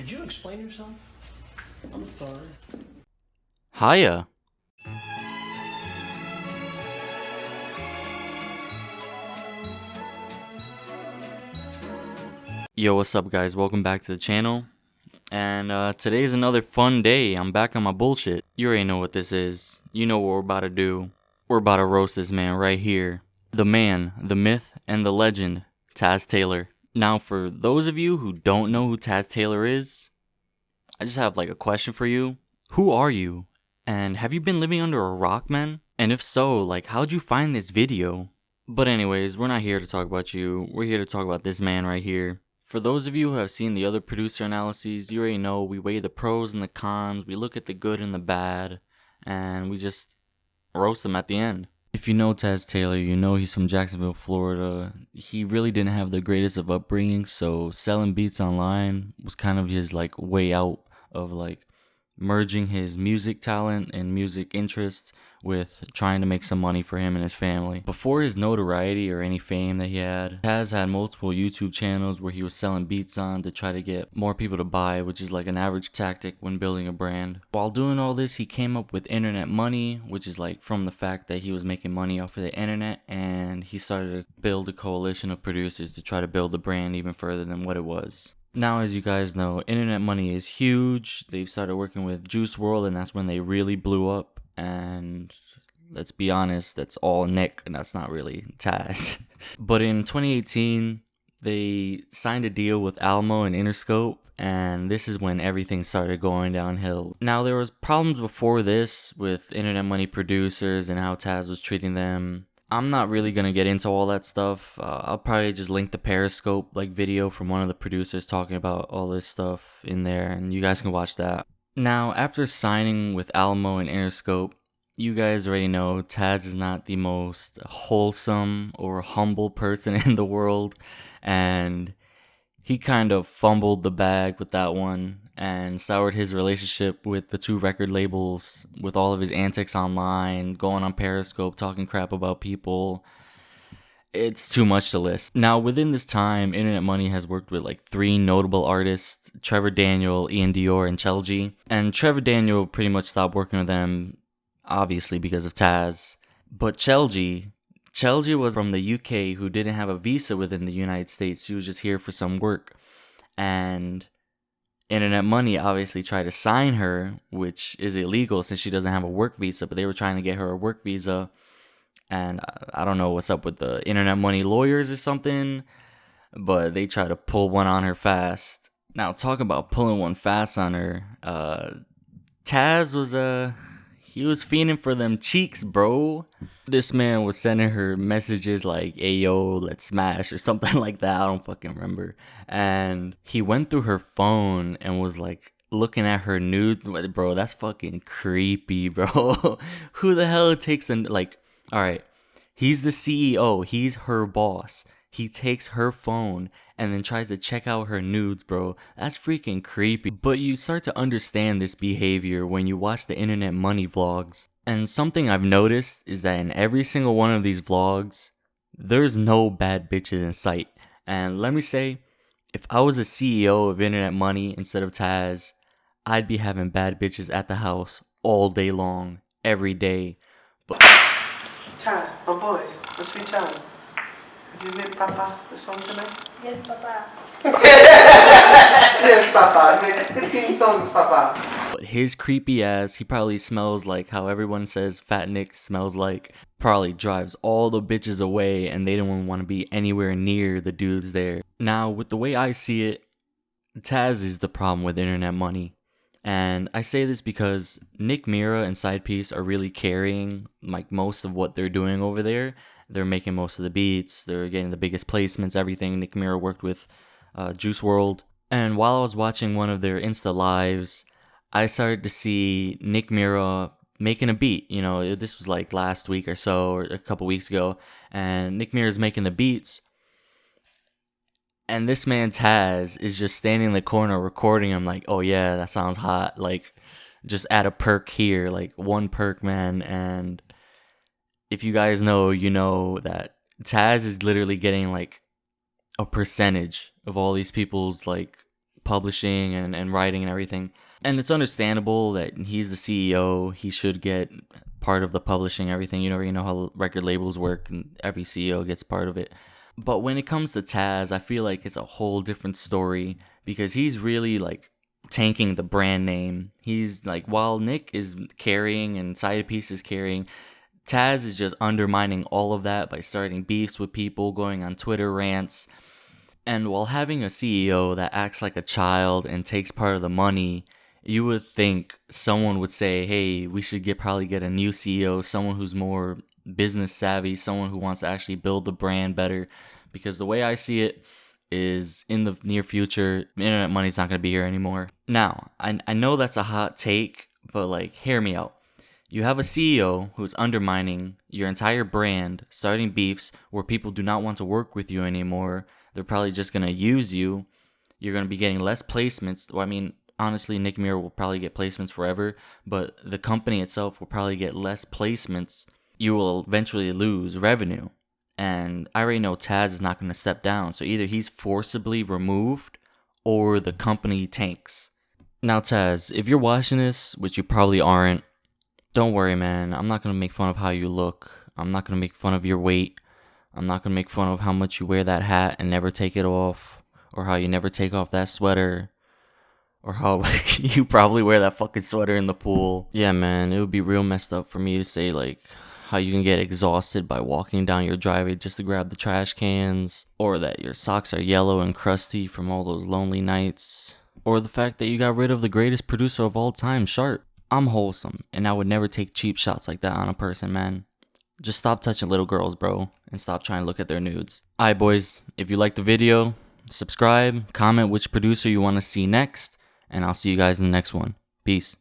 Could you explain yourself? I'm sorry. Hiya. Yo, what's up guys? Welcome back to the channel. And today's another fun day. I'm back on my bullshit. You already know what this is. You know what we're about to do. We're about to roast this man right here. The man, the myth, and the legend, Taz Taylor. Now for those of you who don't know who Taz Taylor is, I just have like a question for you. Who are you? And have you been living under a rock, man? And if so, like, how'd you find this video? But anyways, we're not here to talk about you. We're here to talk about this man right here. For those of you who have seen the other producer analyses, you already know we weigh the pros and the cons, we look at the good and the bad, and we just roast them at the end. If you know Taz Taylor, you know he's from Jacksonville, Florida. He really didn't have the greatest of upbringing, so selling beats online was kind of his like way out of like merging his music talent and music interests with trying to make some money for him and his family. Before his notoriety or any fame that he had, Taz had multiple YouTube channels where he was selling beats on to try to get more people to buy, which is like an average tactic when building a brand. While doing all this, he came up with internet money, which is like from the fact that he was making money off of the internet, and he started to build a coalition of producers to try to build the brand even further than what it was. Now, as you guys know, internet money is huge. They've started working with Juice WRLD, and that's when they really blew up. And let's be honest, that's all Nick, and that's not really Taz. But in 2018, they signed a deal with Alamo and Interscope, and this is when everything started going downhill. Now, there was problems before this with internet money producers and how Taz was treating them. I'm not really gonna get into all that stuff. I'll probably just link the Periscope like video from one of the producers talking about all this stuff in there, and you guys can watch that. Now, after signing with Alamo and Interscope, you guys already know Taz is not the most wholesome or humble person in the world, and he kind of fumbled the bag with that one and soured his relationship with the two record labels with all of his antics online, going on Periscope, talking crap about people. It's too much to list. Now, within this time, Internet Money has worked with like 3 notable artists: Trevor Daniel, Ian Dior, and Chelgi. And Trevor Daniel pretty much stopped working with them, obviously because of Taz. But Chelgi was from the UK who didn't have a visa within the United States. She was just here for some work. And Internet Money obviously tried to sign her, which is illegal since she doesn't have a work visa, but they were trying to get her a work visa. And I don't know what's up with the Internet Money lawyers or something, but they tried to pull one on her fast. Now, talk about pulling one fast on her. Taz was he was fiending for them cheeks, bro. This man was sending her messages like, "Ayo, let's smash," or something like that. I don't fucking remember. And he went through her phone and was like looking at her nude. Bro, that's fucking creepy, bro. Who the hell takes an like? All right, he's the CEO. He's her boss. He takes her phone and then tries to check out her nudes, bro. That's freaking creepy. But you start to understand this behavior when you watch the Internet Money vlogs. And something I've noticed is that in every single one of these vlogs, there's no bad bitches in sight. And let me say, if I was a CEO of Internet Money instead of Taz, I'd be having bad bitches at the house all day long, every day. But Ty, my boy, what's your time? Have you met Papa or something tonight? Yes, Papa. Yes, Papa. I made 15 songs, Papa. But his creepy ass, he probably smells like how everyone says Fat Nick smells like. Probably drives all the bitches away and they don't want to be anywhere near the dudes there. Now, with the way I see it, Taz is the problem with Internet Money. And I say this because Nick Mira and Side Piece are really carrying like most of what they're doing over there. They're making most of the beats. They're getting the biggest placements, everything. Nick Mira worked with Juice WRLD. And while I was watching one of their Insta lives, I started to see Nick Mira making a beat. You know, this was like last week or so, or a couple weeks ago. And Nick Mira's making the beats. And this man Taz is just standing in the corner recording him like, "Oh yeah, that sounds hot." Like, just add a perk here, like one perk, man. And if you guys know, you know that Taz is literally getting like a percentage of all these people's like publishing and writing and everything. And it's understandable that he's the CEO. He should get part of the publishing, everything. You know how record labels work, and every CEO gets part of it. But when it comes to Taz, I feel like it's a whole different story because he's really like tanking the brand name. He's like, while Nick is carrying and Side Piece is carrying, Taz is just undermining all of that by starting beefs with people, going on Twitter rants. And while having a CEO that acts like a child and takes part of the money, you would think someone would say, hey, we should probably get a new CEO, someone who's more business savvy, someone who wants to actually build the brand better. Because the way I see it is, in the near future, internet money's not going to be here anymore. Now, I know that's a hot take, but like, hear me out. You have a CEO who's undermining your entire brand, starting beefs where people do not want to work with you anymore. They're probably just going to use you. You're going to be getting less placements. Well, I mean, honestly, Nick Muir will probably get placements forever, but the company itself will probably get less placements. You will eventually lose revenue. And I already know Taz is not going to step down. So either he's forcibly removed or the company tanks. Now, Taz, if you're watching this, which you probably aren't, don't worry, man. I'm not going to make fun of how you look. I'm not going to make fun of your weight. I'm not going to make fun of how much you wear that hat and never take it off. Or how you never take off that sweater. Or how you probably wear that fucking sweater in the pool. Yeah, man, it would be real messed up for me to say, like, how you can get exhausted by walking down your driveway just to grab the trash cans. Or that your socks are yellow and crusty from all those lonely nights. Or the fact that you got rid of the greatest producer of all time, Sharp. I'm wholesome, and I would never take cheap shots like that on a person, man. Just stop touching little girls, bro, and stop trying to look at their nudes. Alright, boys, if you liked the video, subscribe, comment which producer you want to see next, and I'll see you guys in the next one. Peace.